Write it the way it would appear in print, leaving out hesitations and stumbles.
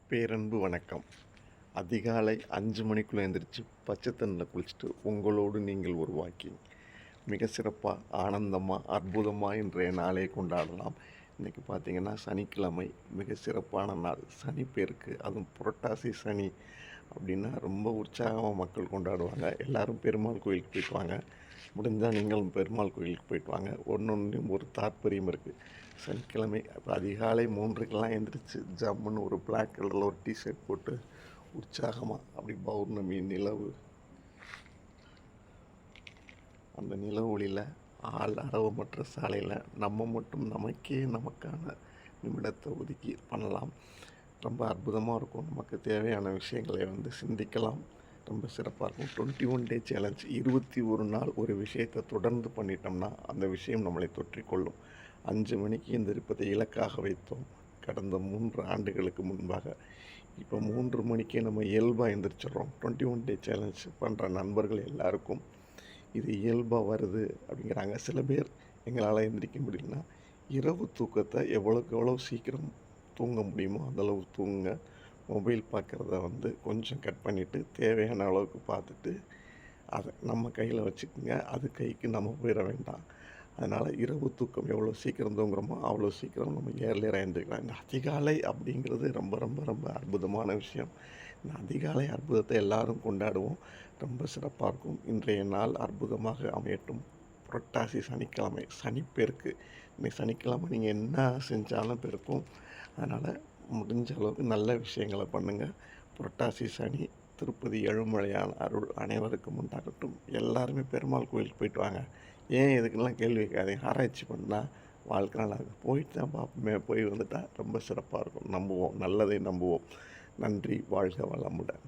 பேரன்பு வணக்கம். அதிகாலை 5 மணிக்குள்ளே எழுந்திரிச்சு பச்சை தண்ணியில் குளிச்சுட்டு உங்களோடு நீங்கள் ஒரு வாக்கிங். மிக சிறப்பாக, ஆனந்தமாக, அற்புதமாக இன்றைய நாளை கொண்டாடலாம். இன்றைக்கி பார்த்திங்கன்னா சனிக்கிழமை, மிக சிறப்பான நாள். சனி பேருக்கு, அதுவும் புரட்டாசி சனி அப்படின்னா ரொம்ப உற்சாகமாக மக்கள் கொண்டாடுவாங்க. எல்லோரும் பெருமாள் கோயிலுக்கு போயிட்டு வாங்க. முடிஞ்சால் நீங்களும் பெருமாள் கோயிலுக்கு போயிட்டு வாங்க. ஒன்றொன்றையும் ஒரு தாற்பயம் இருக்குது. சனிக்கிழமை அப்போ அதிகாலை 3:00க்கெல்லாம் எழுந்திரிச்சு ஜம்முன்னு ஒரு பிளாக் கலரில் ஒரு டிஷர்ட் போட்டு உற்சாகமாக அப்படி பௌர்ணமி நிலவு, அந்த நிலவு ஒளியில் ஆள் அரவமற்ற சாலையில் நம்ம மட்டும் நமக்கான நிமிடத்தை ஒதுக்கி பண்ணலாம். ரொம்ப அற்புதமாக இருக்கும். நமக்கு தேவையான விஷயங்களை சிந்திக்கலாம். ரொம்ப சிறப்பாக இருக்கும். 21 டே சேலஞ்ச். 21 நாள் ஒரு விஷயத்தை தொடர்ந்து பண்ணிட்டோம்னா அந்த விஷயம் நம்மளை தொற்றிக்கொள்ளும். 5 மணிக்கு எந்திரிப்பதை இலக்காக வைத்தோம் கடந்த 3 ஆண்டுகளுக்கு முன்பாக. இப்போ 3 மணிக்கே நம்ம இயல்பாக எந்திரிச்சிட்றோம். 21 டே சேலஞ்ச் பண்ணுற நண்பர்கள் எல்லாருக்கும் இது இயல்பாக வருது அப்படிங்கிறாங்க. சில பேர் எங்களால் எந்திரிக்க முடியலன்னா இரவு தூக்கத்தை எவ்வளோக்கு எவ்வளோ சீக்கிரம் தூங்க முடியுமோ அந்தளவு தூங்குங்க. மொபைல் பார்க்குறத கொஞ்சம் கட் பண்ணிவிட்டு தேவையான அளவுக்கு பார்த்துட்டு அதை நம்ம கையில் வச்சுக்கோங்க. அது கைக்கு நம்ம போயிட வேண்டாம். அதனால் இரவு தூக்கம் எவ்வளோ சீக்கிரம் தூங்குறோமோ அவ்வளோ சீக்கிரம் நம்ம ஏர்லியராக எழுந்திரிக்கலாம். இந்த அதிகாலை அப்படிங்கிறது ரொம்ப ரொம்ப ரொம்ப அற்புதமான விஷயம். இந்த அதிகாலை அற்புதத்தை எல்லோரும் கொண்டாடுவோம். ரொம்ப சிறப்பாக இருக்கும். இன்றைய நாள் அற்புதமாக அமையட்டும். புரட்டாசி சனிக்கிழமை, சனிப்பெருக்கு. இன்னைக்கு சனிக்கிழமை நீங்கள் என்ன செஞ்சாலும் பெருக்கும். அதனால் முடிஞ்ச அளவுக்கு நல்ல விஷயங்களை பண்ணுங்கள். புரட்டாசி சனி, திருப்பதி ஏழுமலையான் அருள் அனைவருக்கும் உண்டாகட்டும். எல்லாருமே பெருமாள் கோயிலுக்கு போயிட்டு வாங்க. ஏன் இதுக்கெல்லாம் கேள்வி கேட்காதீங்க. ஆராய்ச்சி பண்ணால் வாழ்க்கை நல்லா இருக்கும். போயிட்டு தான் பார்ப்போமே, போய் வந்துட்டால் ரொம்ப சிறப்பாக இருக்கும். நம்புவோம், நல்லதை நம்புவோம். நன்றி. வாழ்க வளமுடன்.